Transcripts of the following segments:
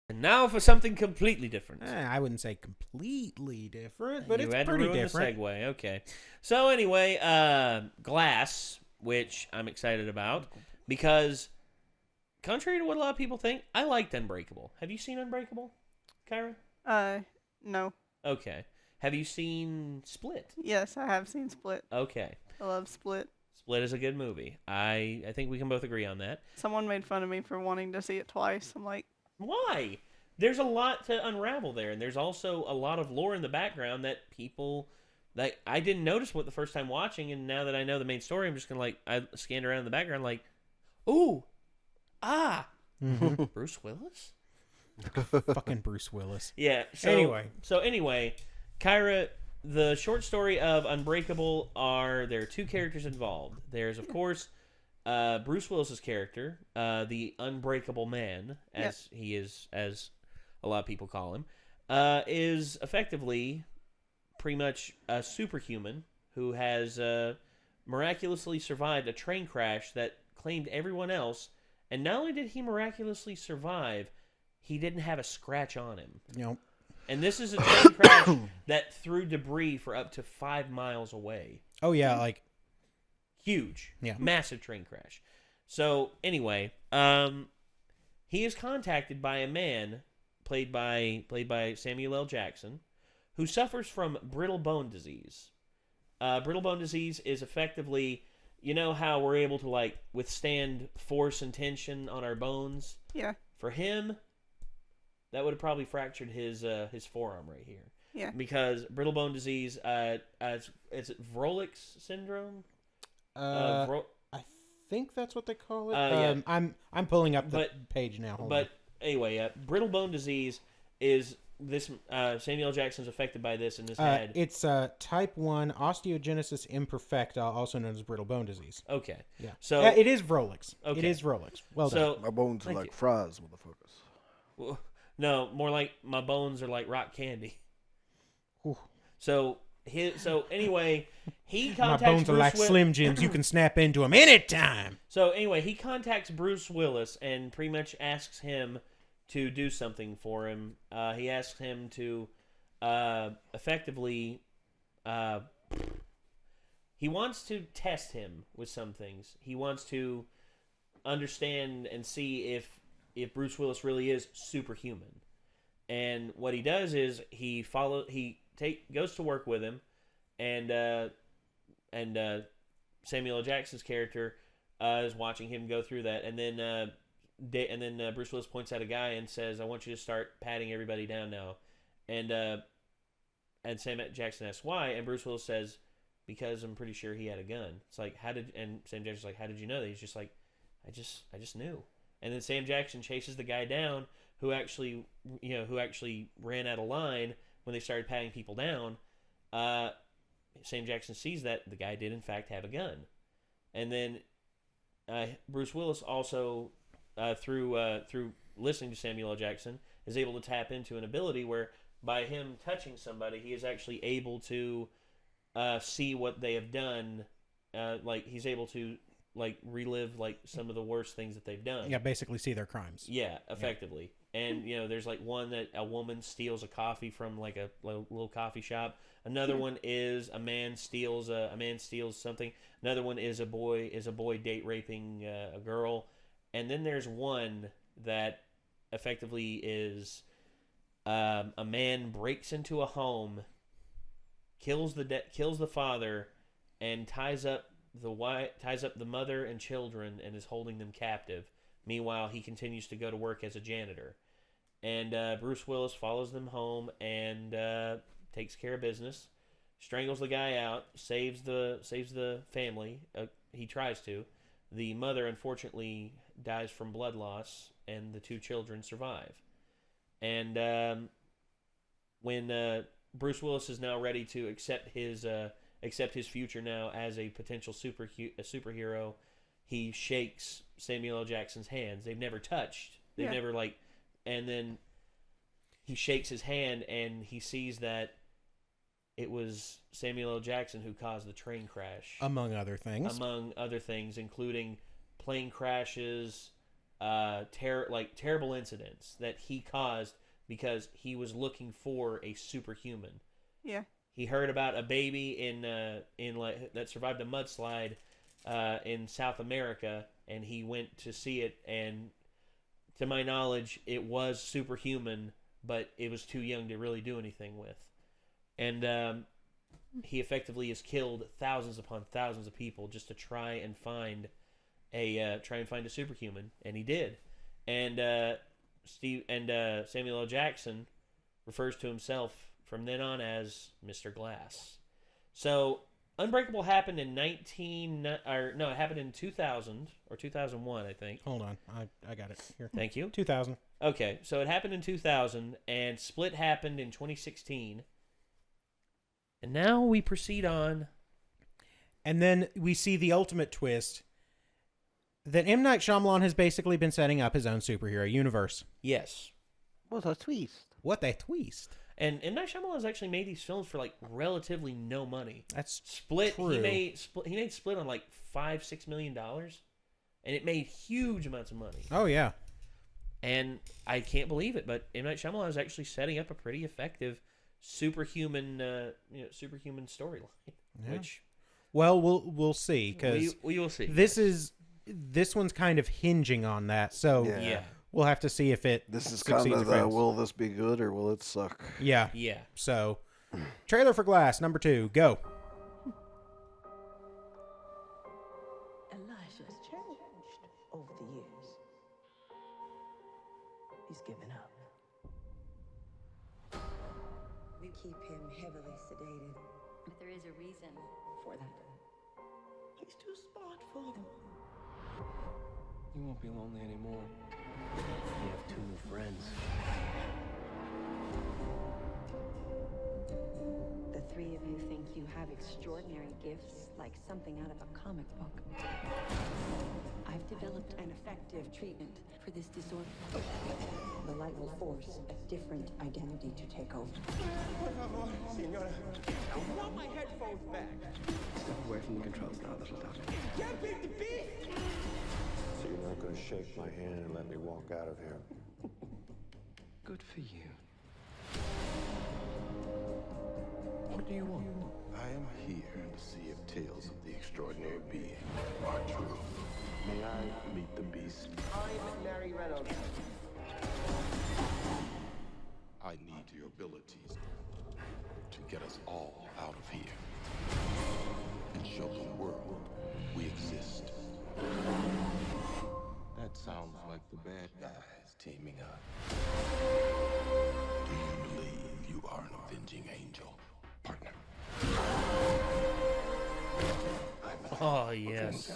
And now for something completely different. I wouldn't say completely different, but it's had pretty to ruin different. The segue. Okay. So anyway, Glass, which I'm excited about because, contrary to what a lot of people think, I liked Unbreakable. Have you seen Unbreakable, Kyra? No. Okay. Have you seen Split? Yes, I have seen Split. Okay. I love Split. Split is a good movie. I think we can both agree on that. Someone made fun of me for wanting to see it twice. I'm like, why? There's a lot to unravel there, and there's also a lot of lore in the background that people that I didn't notice the first time watching, and now that I know the main story, I'm just gonna I scanned around in the background like, ooh, Bruce Willis? Fucking Bruce Willis. Yeah. So anyway, Kyra, the short story of Unbreakable there are two characters involved. There's of course Bruce Willis's character, the Unbreakable Man, as he is, as a lot of people call him, is effectively pretty much a superhuman who has miraculously survived a train crash that claimed everyone else. And not only did he miraculously survive, he didn't have a scratch on him. Yep. And this is a train crash that threw debris for up to 5 miles away. Oh, yeah, like... Huge. Yeah. Massive train crash. So, anyway, he is contacted by a man played by Samuel L. Jackson who suffers from brittle bone disease. Brittle bone disease is effectively, you know how we're able to withstand force and tension on our bones? yeah. For him, that would have probably fractured his forearm right here. Yeah. Because brittle bone disease, is it Vrolik's syndrome? I think that's what they call it. Yeah. I'm pulling up the page now. Hold on. Anyway, brittle bone disease is this. Samuel L. Jackson's affected by this in his head. It's type 1 osteogenesis imperfecta, also known as brittle bone disease. Okay. Yeah. So it is Vrolik's. Okay. It is Vrolik's. Well done. My bones are like fries, motherfuckers. Well, no, more like my bones are like rock candy. Whew. So anyway, he My contacts bones are Bruce like Slim Jims. You can snap into them anytime. So anyway, he contacts Bruce Willis and pretty much asks him to do something for him. He asks him to effectively... he wants to test him with some things. He wants to understand and see if Bruce Willis really is superhuman. And what he does is he goes to work with him, and Samuel L. Jackson's character is watching him go through that, and then Bruce Willis points out a guy and says, "I want you to start patting everybody down now," and Sam Jackson asks why, and Bruce Willis says, "Because I'm pretty sure he had a gun." It's like, and Sam Jackson's like, "How did you know that?" He's just like, I just knew. And then Sam Jackson chases the guy down who actually ran out of line when they started patting people down. Sam Jackson sees that the guy did in fact have a gun. And then Bruce Willis also, through listening to Samuel L. Jackson, is able to tap into an ability where by him touching somebody, he is actually able to see what they have done. He's able to relive some of the worst things that they've done. Yeah, basically see their crimes. Yeah, effectively. Yeah. And there's one that a woman steals a coffee from a little coffee shop. Another one is a man steals something. Another one is a boy date raping a girl. And then there's one that effectively is a man breaks into a home, kills the father, and ties up the mother and children and is holding them captive. Meanwhile, he continues to go to work as a janitor. And Bruce Willis follows them home and takes care of business, strangles the guy out, saves the family. He tries to. The mother, unfortunately, dies from blood loss, and the two children survive. And when Bruce Willis is now ready to accept his future now as a potential superhero, he shakes Samuel L. Jackson's hands. They've never touched. They've never and then he shakes his hand and he sees that it was Samuel L. Jackson who caused the train crash. Among other things. Including plane crashes, terrible incidents that he caused because he was looking for a superhuman. Yeah. He heard about a baby that survived a mudslide in South America, and he went to see it. And to my knowledge, it was superhuman, but it was too young to really do anything with. And he effectively has killed thousands upon thousands of people just to try and find a superhuman, and he did. And Samuel L. Jackson refers to himself from then on as Mr. Glass. So Unbreakable happened in it happened in 2000 or 2001, I think. Hold on, I got it here. Thank you. 2000. Okay, so it happened in 2000, and Split happened in 2016. And now we proceed on. And then we see the ultimate twist that M. Night Shyamalan has basically been setting up his own superhero universe. Yes. What a twist. What a twist. And M. Night Shyamalan has actually made these films for like relatively no money. That's Split. true. He made Split on like $5-6 million, and it made huge amounts of money. Oh yeah. And I can't believe it, but M. Night Shyamalan is actually setting up a pretty effective superhuman storyline. Yeah. Which, well, we'll see, because we will see. This one's kind of hinging on that. So Yeah. we'll have to see if it. This is succeeds kind of or the fails. will this be good or will it suck? Yeah. Yeah. So, trailer for Glass number 2. Go. Elijah's changed over the years. He's given up. We keep him heavily sedated. But there is a reason. For that. He's too smart for them. You won't be lonely anymore. You have 2 new friends. The 3 of you think you have extraordinary gifts, like something out of a comic book. I've developed an effective treatment for this disorder. The light will force a different identity to take over. Senora, I want my headphones back. Step away from the controls now, little doctor. Can't beat the beat! So you're not going to shake my hand and let me walk out of here? Good for you. What do you want? I am here to see if tales of the extraordinary being are true. May I meet the beast? I'm Mary Reynolds. I need your abilities to get us all out of here and show the world we exist. That sounds like the bad guys teaming up. Do you believe you are an avenging angel, partner? Oh yes.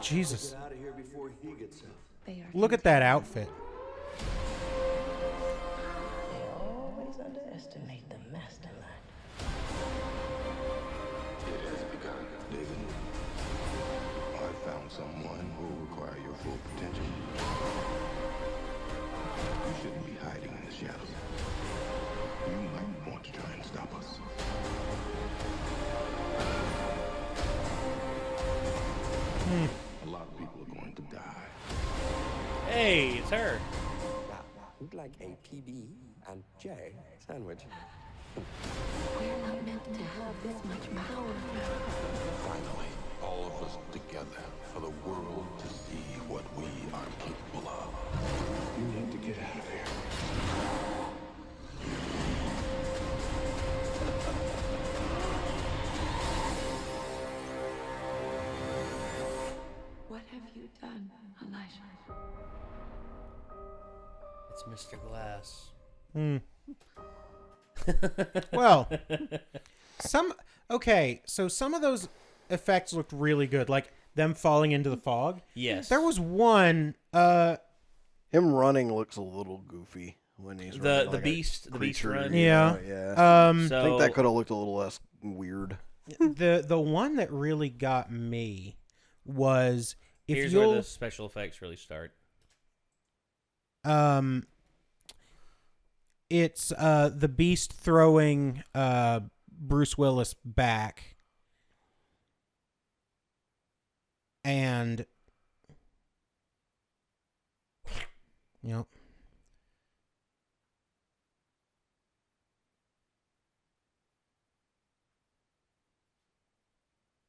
Jesus. Get out of here before he gets out. They are Look at that outfit. They always underestimate the mastermind. It has begun, David. I found someone who will require your full potential. You shouldn't be hiding in the shadows. You might want to try and stop us. A lot of people are going to die. Hey, it's her. Now, who'd like a PB and J sandwich? We're not meant to have this much power. Finally, all of us together for the world to see what we are capable of. You need to get out of here. What have you done, Elijah? It's Mr. Glass. Well, so some of those effects looked really good, like them falling into the fog. Yes. There was one. Him running looks a little goofy when he's running the like beast run. Yeah. Yeah. So, I think that could have looked a little less weird. The one that really got me was here's where the special effects really start. It's the Beast throwing Bruce Willis back, and Yep.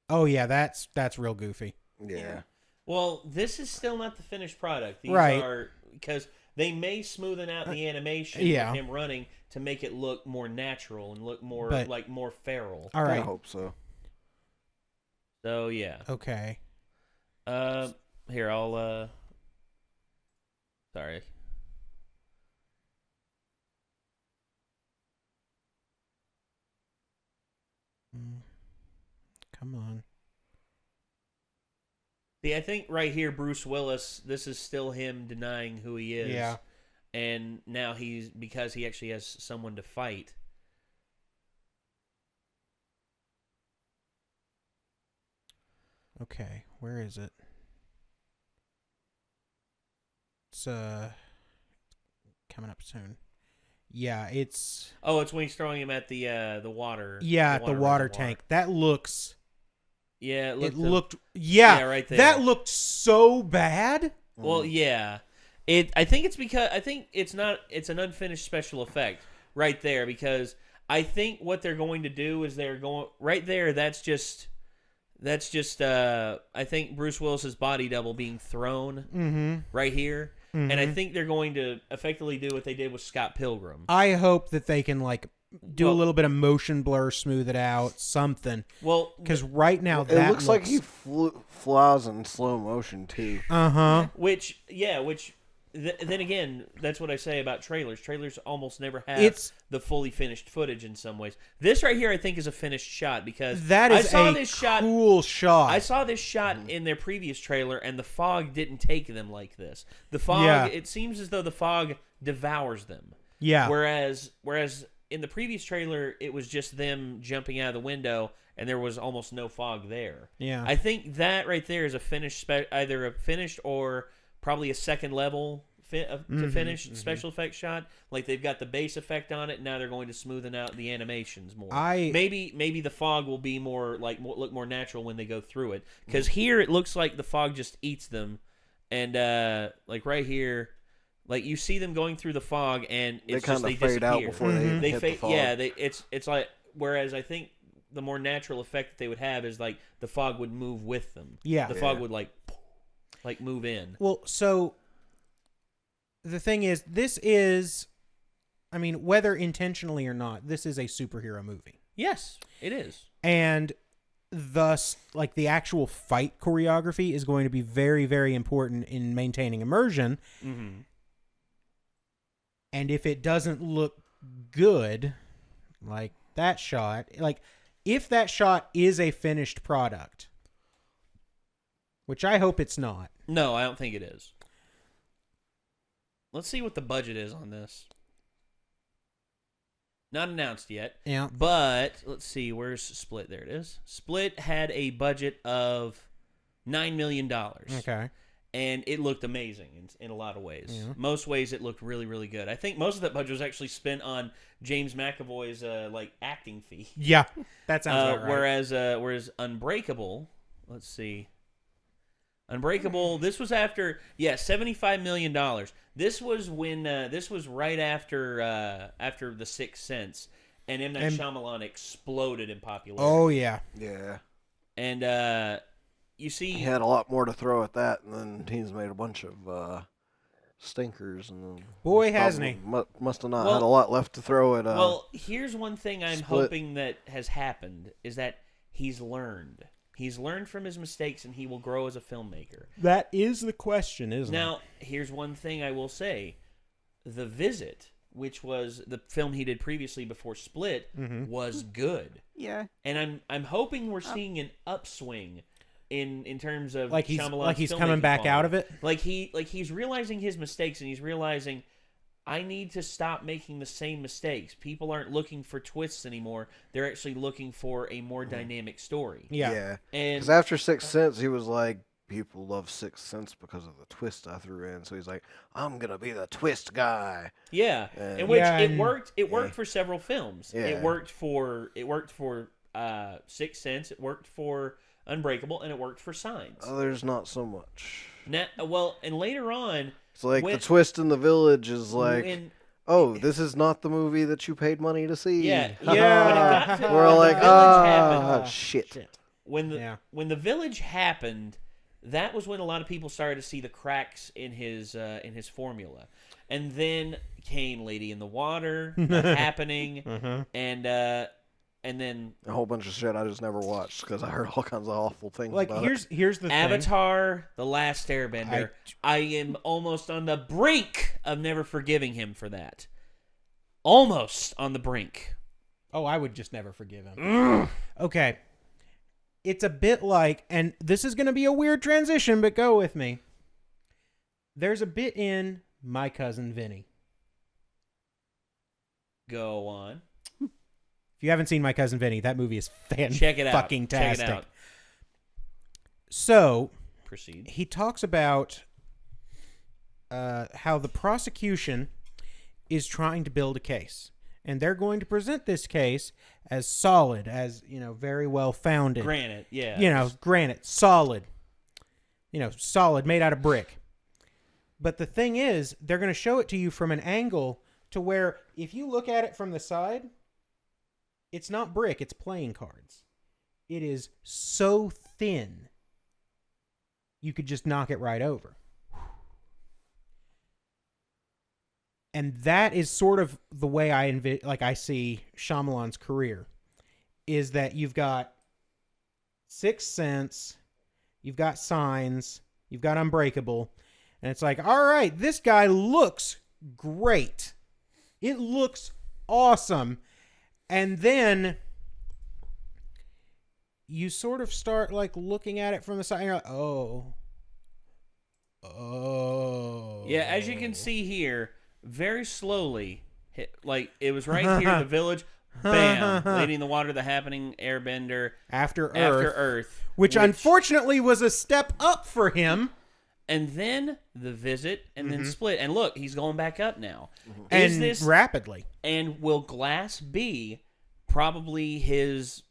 Oh yeah, that's real goofy. Yeah. Well, this is still not the finished product. These Right. are because they may smoothen out the animation yeah. with him running to make it look more natural and look more But- like more feral. All right. I hope so. So yeah. Okay. Here I'll sorry. Come on. See, I think right here, Bruce Willis, this is still him denying who he is. Yeah. And now because he actually has someone to fight. Okay, where is it? It's coming up soon. Yeah, it's Oh, it's when he's throwing him at the water. yeah, at the water reservoir. tank. That looks Yeah, it looked yeah, right there. that looked so bad. Well, yeah. I think it's because it's an unfinished special effect right there because I think what they're going to do is they're going right there. That's just I think Bruce Willis's body double being thrown right here, and I think they're going to effectively do what they did with Scott Pilgrim. I hope that they can like do a Well- little bit of motion blur, smooth it out, something. Well, Because right now It that looks like he flies in slow motion too. which then again, that's what I say about trailers. Trailers almost never have the fully finished footage in some ways. This right here, I think, is a finished shot because that is I saw a this shot. cool shot. I saw this shot in their previous trailer, and the fog didn't take them like this. The fog, Yeah. it seems as though the fog devours them. Yeah. Whereas in the previous trailer, it was just them jumping out of the window, and there was almost no fog there. Yeah. I think that right there is a finished, either a finished or probably a second level to finish special effects shot. Like they've got the base effect on it. Now they're going to smoothen out the animations more. Maybe the fog will be more like look more natural when they go through it. Because here it looks like the fog just eats them, and like right here, like you see them going through the fog, and it's they just they fade out disappear. before they hit the fog. Yeah, it's like whereas I think the more natural effect that they would have is like the fog would move with them. Yeah. The fog would like move in. Well, so the thing is, this is, I mean, whether intentionally or not, this is a superhero movie. Yes, it is. And thus, like, the actual fight choreography is going to be very, very important in maintaining immersion. And if it doesn't look good, like that shot, like, if that shot is a finished product, which I hope it's not. No, I don't think it is. Let's see what the budget is on this. Not announced yet. Yeah. But let's see. Where's Split? There it is. Split had a budget of $9 million. Okay. And it looked amazing in a lot of ways. Yeah. Most ways it looked really, really good. I think most of that budget was actually spent on James McAvoy's acting fee. Yeah, that sounds about right. Whereas Unbreakable, let's see. Unbreakable, this was after, $75 million. This was when, this was right after The Sixth Sense, and M. Night Shyamalan exploded in popularity. Oh, yeah. Yeah. And, you see... He had a lot more to throw at that, and then he's made a bunch of stinkers. And boy, hasn't he. Must have not had a lot left to throw at well, here's one thing I'm Split. hoping that has happened, is that he's learned. He's learned from his mistakes, and he will grow as a filmmaker. That is the question, isn't it? Now, here's one thing I will say. The Visit, which was the film he did previously before Split, was good. Yeah. And I'm hoping we're seeing an upswing in terms of like he's Shyamalan's coming filmmaking back quality. out of it. Like he's realizing his mistakes, and he's realizing I need to stop making the same mistakes. People aren't looking for twists anymore. They're actually looking for a more dynamic story. Yeah. And because after Sixth Sense, he was like, people love Sixth Sense because of the twist I threw in. So he's like, I'm gonna be the twist guy. Yeah, And- in which Yeah, it and- worked. It worked for several films. Yeah. It worked for Sixth Sense. It worked for Unbreakable, and it worked for Signs. Others not so much. Now, and later on, It's like when- the twist in the village is like, when- oh, this is not the movie that you paid money to see. Yeah, Yeah. yeah. We're when like, the village happened, shit. when the Yeah. when the village happened, that was when a lot of people started to see the cracks in his formula, and then came Lady in the Water, The Happening, and then A whole bunch of shit I just never watched because I heard all kinds of awful things Like about here's the thing. Avatar: The Last Airbender. I am almost on the brink of never forgiving him for that. Almost on the brink. Oh, I would just never forgive him. Okay. It's a bit like, and this is going to be a weird transition, but go with me. There's a bit in My Cousin Vinny. Go on. If you haven't seen My Cousin Vinny, that movie is Check it out. fucking tastic. Check it out. So, Proceed. he talks about how the prosecution is trying to build a case. And they're going to present this case as solid, as, very well founded. Granite, yeah. Granite, solid. Solid, made out of brick. But the thing is, they're going to show it to you from an angle to where if you look at it from the side, it's not brick, it's playing cards. It is so thin, you could just knock it right over. And that is sort of the way I see Shyamalan's career, is that you've got Sixth Sense, you've got Signs, you've got Unbreakable, and it's like, all right, this guy looks great. It looks awesome. And then you sort of start looking at it from the side, and you're like, oh. Yeah, as you can see here, very slowly, it was right here, the village, bam, Lady in the Water, The Happening, Airbender, After Earth, which unfortunately was a step up for him. And then The Visit, and then Split. And look, he's going back up now. And rapidly. And will Glass be probably his,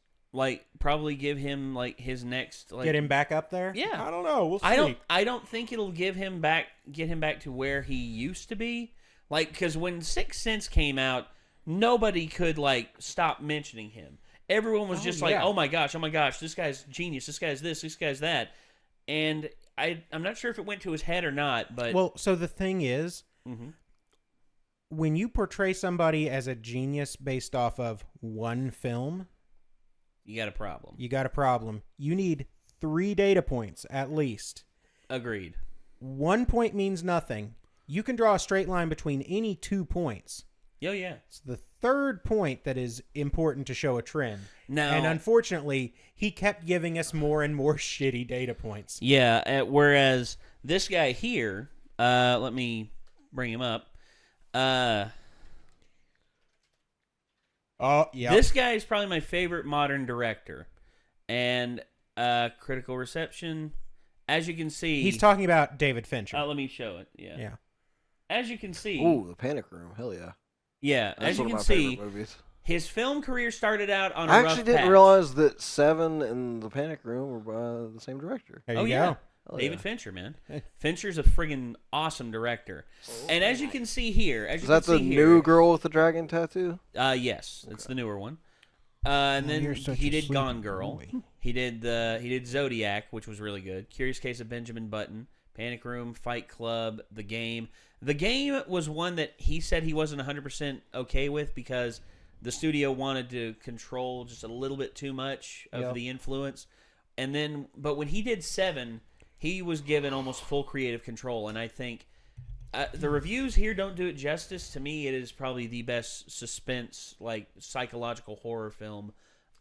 probably give him, his next, get him back up there? Yeah. I don't know. We'll see. I don't think it'll get him back to where he used to be. Because when Sixth Sense came out, nobody could, stop mentioning him. Everyone was just oh my gosh, this guy's genius, this guy's this guy's that. And I'm not sure if it went to his head or not, but... Well, so the thing is, when you portray somebody as a genius based off of one film... You got a problem. You need 3 data points, at least. Agreed. 1 point means nothing. You can draw a straight line between any 2 points. Oh, yeah. It's the 3rd point that is important to show a trend. Now, and unfortunately, he kept giving us more and more shitty data points. Yeah, whereas this guy here, let me bring him up. This guy is probably my favorite modern director. And critical reception, as you can see... He's talking about David Fincher. Let me show it, yeah. Yeah. As you can see... Ooh, The Panic Room, hell yeah. Yeah, That's as you one can of my see, favorite movies. his film career started out on a I rough actually didn't patch. realize that Seven and The Panic Room were by the same director. There you yeah. go. Oh, David yeah. Fincher, man. Fincher's a friggin' awesome director. And as you can see here... Is that the new girl with the dragon tattoo? Yes, it's the newer one. And then he did Gone Girl. He did Zodiac, which was really good. Curious Case of Benjamin Button, Panic Room, Fight Club, The Game. The Game was one that he said he wasn't 100% okay with because the studio wanted to control just a little bit too much of the influence. And then, but when he did Seven, he was given almost full creative control. And I think the reviews here don't do it justice. To me, it is probably the best suspense, psychological horror film.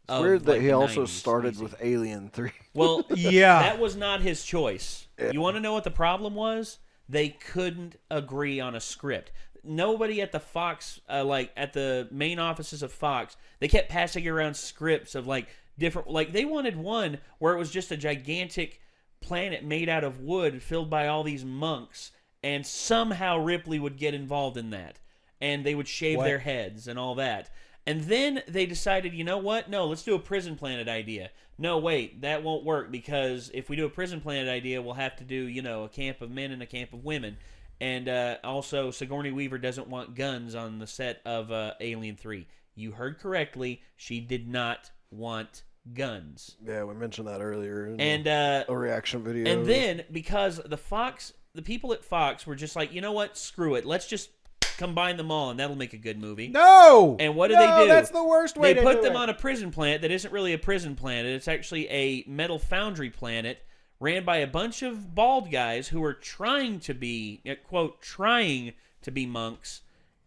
It's weird that he also 90s, started easy. with Alien 3. Well, yeah, that was not his choice. You want to know what the problem was? They couldn't agree on a script. Nobody at the Fox, at the main offices of Fox, they kept passing around scripts of different. They wanted one where it was just a gigantic planet made out of wood filled by all these monks, and somehow Ripley would get involved in that, and they would shave their heads and all that. And then they decided, you know what? No, let's do a prison planet idea. No, wait, that won't work because if we do a prison planet idea, we'll have to do, a camp of men and a camp of women. And also, Sigourney Weaver doesn't want guns on the set of Alien 3. You heard correctly. She did not want guns. Yeah, we mentioned that earlier in And a reaction video. And then, because the people at Fox were just like, you know what? Screw it. Let's just combine them all, and that'll make a good movie. No! And what do they do? That's the worst way They to put do them it. on a prison planet that isn't really a prison planet. It's actually a metal foundry planet ran by a bunch of bald guys who are trying to be, quote, trying to be monks.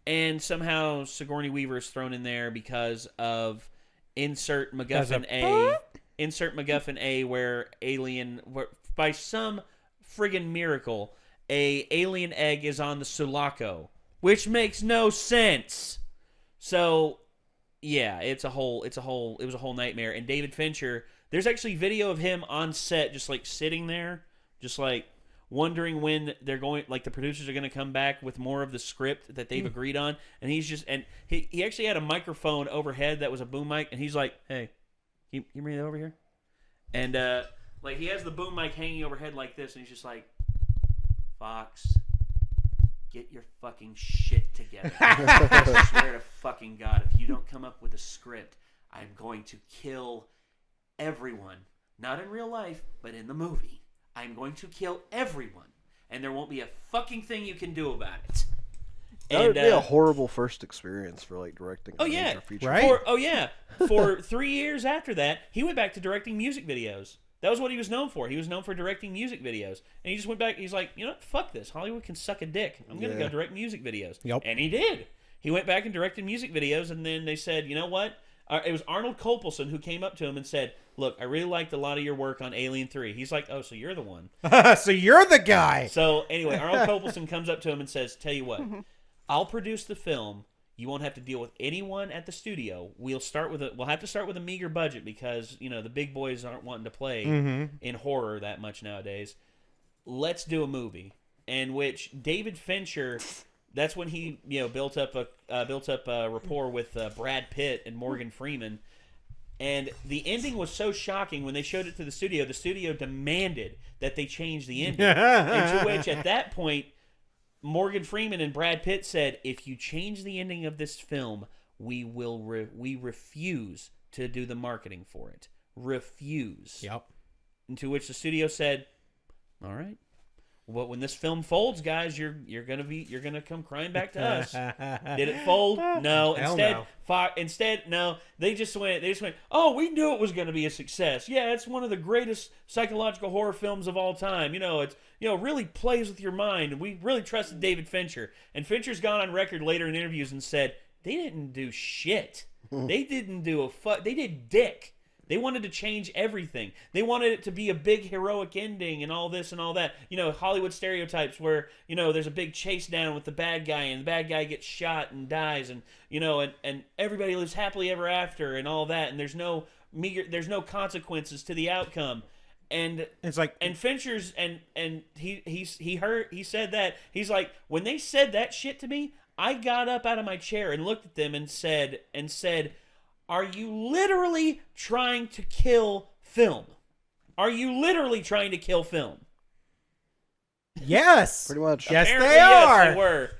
And somehow Sigourney Weaver is thrown in there because of insert MacGuffin A, where by some friggin' miracle, a alien egg is on the Sulaco, which makes no sense. So, yeah, it was a whole nightmare. And David Fincher, there's actually video of him on set, just like sitting there, just like wondering when they're going, like the producers are going to come back with more of the script that they've agreed on. And he's just, and he actually had a microphone overhead that was a boom mic, and he's like, hey, can you bring that over here? And like he has the boom mic hanging overhead like this, and he's just like, Fox, get your fucking shit together. I swear to fucking God, if you don't come up with a script, I'm going to kill everyone. Not in real life, but in the movie. I'm going to kill everyone. And there won't be a fucking thing you can do about it. That would be a horrible first experience for like directing a major feature. Right? For 3 years after that, he went back to directing music videos. That was what he was known for. He was known for directing music videos. And he just went back, he's like, you know what, fuck this. Hollywood can suck a dick. I'm going to go direct music videos. Yep. And he did. He went back and directed music videos, and then they said, you know what? It was Arnold Kopelson who came up to him and said, look, I really liked a lot of your work on Alien 3. He's like, oh, so you're the one. So you're the guy. So anyway, Arnold Kopelson comes up to him and says, tell you what, I'll produce the film. You won't have to deal with anyone at the studio. We'll have to start with a meager budget because, you know, the big boys aren't wanting to play in horror that much nowadays. Let's do a movie. In which David Fincher, that's when he, you know, built up a rapport with Brad Pitt and Morgan Freeman. And the ending was so shocking when they showed it to the studio demanded that they change the ending. And to which, at that point, Morgan Freeman and Brad Pitt said, if you change the ending of this film, we refuse to do the marketing for it. Refuse. Yep. And to which the studio said, all right. Well, when this film folds, guys, you're gonna come crying back to us. Did it fold? No. Instead, no. They just went. Oh, we knew it was gonna be a success. Yeah, it's one of the greatest psychological horror films of all time. You know, it's really plays with your mind. And we really trusted David Fincher. And Fincher's gone on record later in interviews and said they didn't do shit. They didn't do They did dick. They wanted to change everything. They wanted it to be a big heroic ending and all this and all that. You know, Hollywood stereotypes where, you know, there's a big chase down with the bad guy and the bad guy gets shot and dies and, you know, and everybody lives happily ever after and all that. And there's no consequences to the outcome. And it's like, and Fincher's and he said that. He's like, when they said that shit to me, I got up out of my chair and looked at them and said, are you literally trying to kill film? Are you literally trying to kill film? Yes. Pretty much. Yes, Apparently, they are. Yes, they were.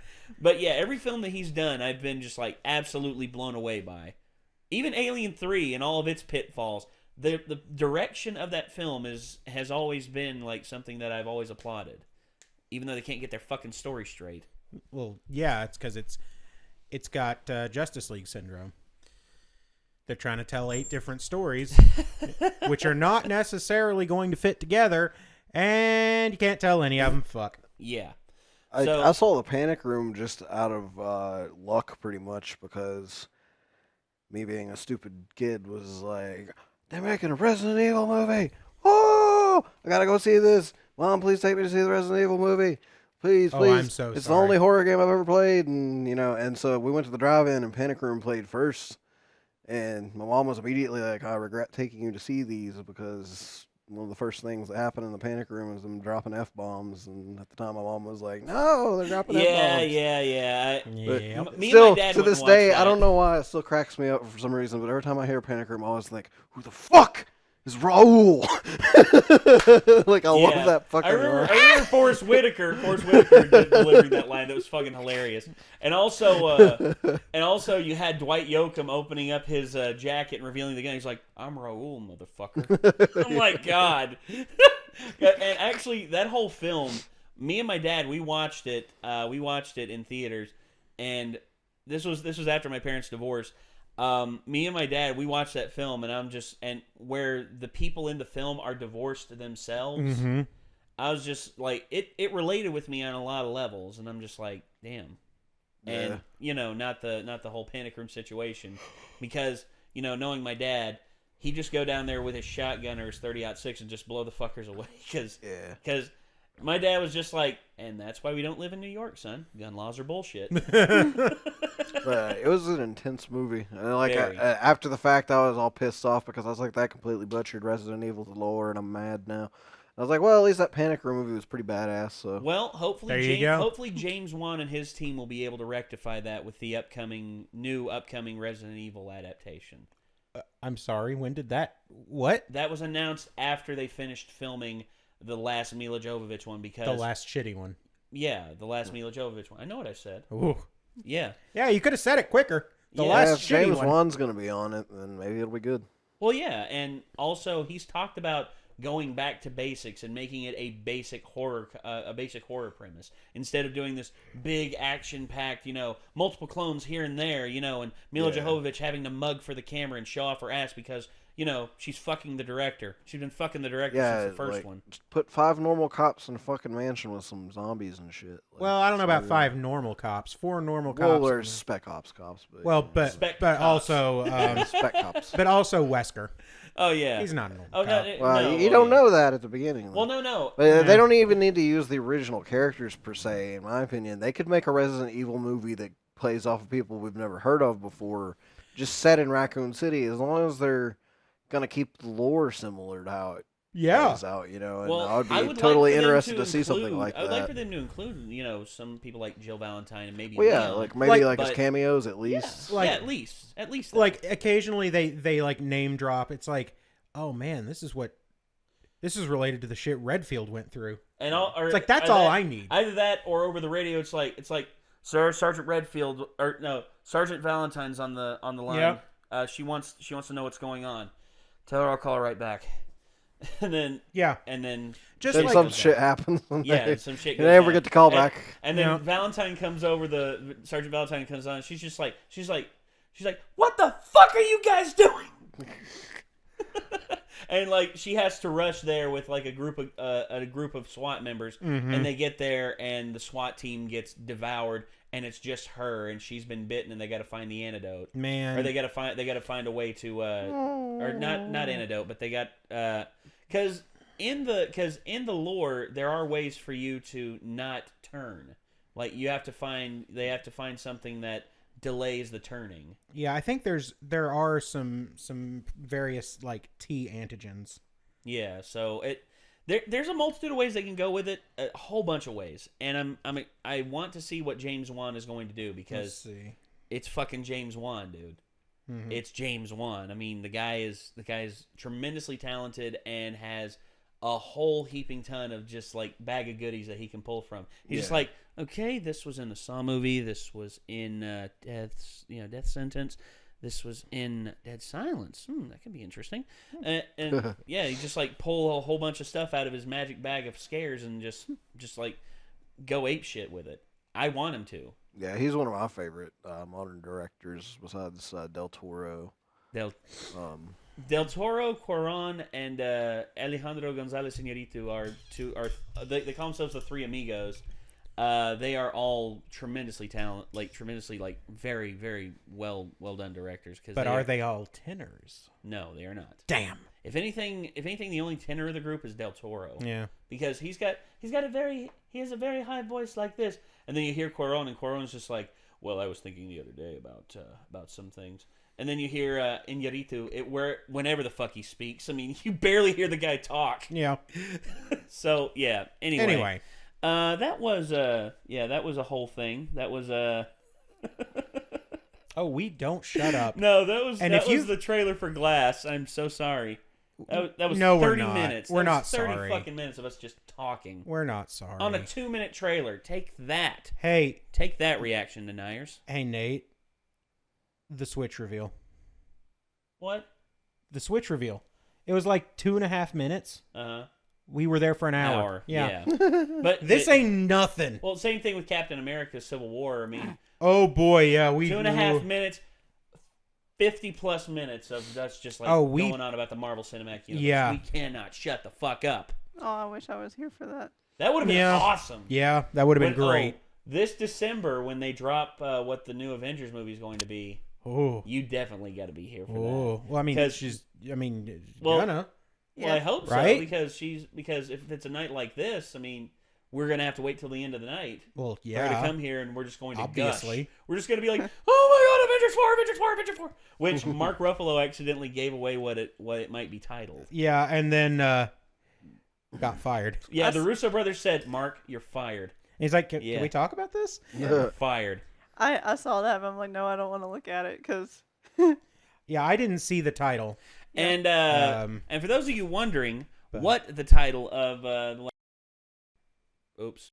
But yeah, every film that he's done, I've been just like absolutely blown away by. Even Alien 3 and all of its pitfalls. The direction of that film has always been like something that I've always applauded. Even though they can't get their fucking story straight. Well, yeah, it's because it's got Justice League syndrome. They're trying to tell 8 different stories, which are not necessarily going to fit together, and you can't tell any of them. Fuck. Yeah. I saw The Panic Room just out of luck, pretty much, because me being a stupid kid was like, they're making a Resident Evil movie. Oh, I gotta go see this. Mom, please take me to see the Resident Evil movie. Please, please. Oh, I'm so it's sorry. the only horror game I've ever played, and so we went to the drive-in, and Panic Room played first. And my mom was immediately like, I regret taking you to see these because one of the first things that happened in the Panic Room is them dropping F-bombs. And at the time, my mom was like, no, they're dropping F-bombs. Yeah. But Me still, and my dad to went this and day, watched I don't that. know why it still cracks me up for some reason, but every time I hear Panic Room, I always think, who the fuck is Raul? Like I love that fucking. I remember Forrest Whitaker delivering that line. That was fucking hilarious. And also, you had Dwight Yoakam opening up his jacket and revealing the gun. He's like, "I'm Raoul, motherfucker." I'm like, God. And actually, that whole film, me and my dad, we watched it. We watched it in theaters, and this was after my parents' divorce. Me and my dad, we watched that film, and where the people in the film are divorced themselves. Mm-hmm. I was just like, it related with me on a lot of levels, and I'm just like, damn. And not the whole panic room situation, because knowing my dad, he'd just go down there with his shotgun or his 30-06 and just blow the fuckers away, because my dad was just like, and that's why we don't live in New York, son. Gun laws are bullshit. It was an intense movie. And after the fact, I was all pissed off because I was like, that completely butchered Resident Evil's lore, and I'm mad now. I was like, well, at least that Panic Room movie was pretty badass. So well, hopefully, James Wan and his team will be able to rectify that with the upcoming Resident Evil adaptation. I'm sorry. When did that? What? That was announced after they finished filming the last Mila Jovovich one, because the last shitty one. Yeah, the last Mila Jovovich one. I know what I said. Ooh. Yeah. Yeah, you could have said it quicker. The if last shitty James one. Wan's going to be on it, then maybe it'll be good. Well, yeah, and also he's talked about going back to basics and making it a basic horror premise, instead of doing this big action-packed, multiple clones here and there, and Mila Jovovich having to mug for the camera and show off her ass because she's fucking the director. She's been fucking the director since the first one. Just put 5 normal cops in a fucking mansion with some zombies and shit. Well, I don't know about 5 normal cops. 4 normal cops. Well, there's spec ops. But also spec cops. But also Wesker. Oh yeah, he's not a normal cop. Well, you don't know that at the beginning. Well, no. They don't even need to use the original characters per se. In my opinion, they could make a Resident Evil movie that plays off of people we've never heard of before, just set in Raccoon City, as long as they're gonna keep the lore similar to how it plays out, And I would be totally interested to see something like that. I'd like for them to include, some people like Jill Valentine and maybe. Well, yeah, as cameos at least. Yeah, at least. That. Like occasionally they like name drop. It's like, oh man, this is related to the shit Redfield went through. And it's like that's all I need. Either that or over the radio, it's like, sir, Sergeant Redfield, or no, Sergeant Valentine's on the line. Yep. She wants to know what's going on. Tell her I'll call her right back. And then just then some shit happens. Some shit. You never get the call back. And then Valentine comes over. Sergeant Valentine comes on. She's like, what the fuck are you guys doing? And she has to rush there with a group of SWAT members, and they get there, and the SWAT team gets devoured, and it's just her, and she's been bitten, and they got to find the antidote. Man, or they got to find a way to, or not antidote, but they got because in the lore there are ways for you to not turn. Like they have to find something that delays the turning. Yeah, I think there are some various T antigens. Yeah, so there's a multitude of ways they can go with it, a whole bunch of ways, and I want to see what James Wan is going to do, because it's fucking James Wan, dude. Mm-hmm. It's James Wan. I mean, the guy is tremendously talented and has a whole heaping ton of just bag of goodies that he can pull from. He's just like, okay, this was in the Saw movie, this was in Death Sentence, this was in Dead Silence. That could be interesting. And he just pull a whole bunch of stuff out of his magic bag of scares and just go ape shit with it. I want him to. Yeah, he's one of my favorite modern directors besides Del Toro. Del Toro, Cuarón, and Alejandro González Iñárritu they call themselves the Three Amigos. They are all tremendously talented, very, very well done directors. But are they all tenors? No, they are not. Damn. If anything, the only tenor of the group is Del Toro. Yeah. Because he has a very high voice like this, and then you hear Cuarón, and Cuarón's just like, well, I was thinking the other day about some things. And then you hear Iñárritu, whenever the fuck he speaks. I mean, you barely hear the guy talk. Yeah. So yeah. Anyway. That was a whole thing. That was Oh, we don't shut up. No, that was the trailer for Glass. I'm so sorry. That was No, we're 30 not. minutes. We're That was not 30 sorry. fucking minutes of us just talking. We're not sorry. On a 2-minute trailer. Take that. Hey, Take that, reaction deniers. hey, Nate. The Switch reveal. What? The Switch reveal. It was like 2.5 minutes. Uh-huh. We were there for an hour. Yeah. But This ain't nothing. Well, same thing with Captain America: Civil War. I mean, Oh boy, yeah, we 2.5 minutes, 50+ minutes of that's just like going on about the Marvel Cinematic Universe. Yeah. We cannot shut the fuck up. Oh, I wish I was here for that. That would have been awesome. Yeah, that would have been great. This December, when they drop what the new Avengers movie is going to be, you definitely got to be here for that. Well, I mean, gonna. Well, I hope right? so because if it's a night like this, I mean, we're gonna have to wait till the end of the night. Well, For her to come here and we're just going to obviously. gush. We're just going to be like, oh my god, Avengers 4, which Mark Ruffalo accidentally gave away what it might be titled. Yeah, and then got fired. Yeah, the Russo brothers said, Mark, you're fired. And he's like, can we talk about this? Yeah, you're fired. I saw that, but I'm like, no, I don't want to look at it because. Yeah, I didn't see the title. And for those of you wondering what the title of the oops.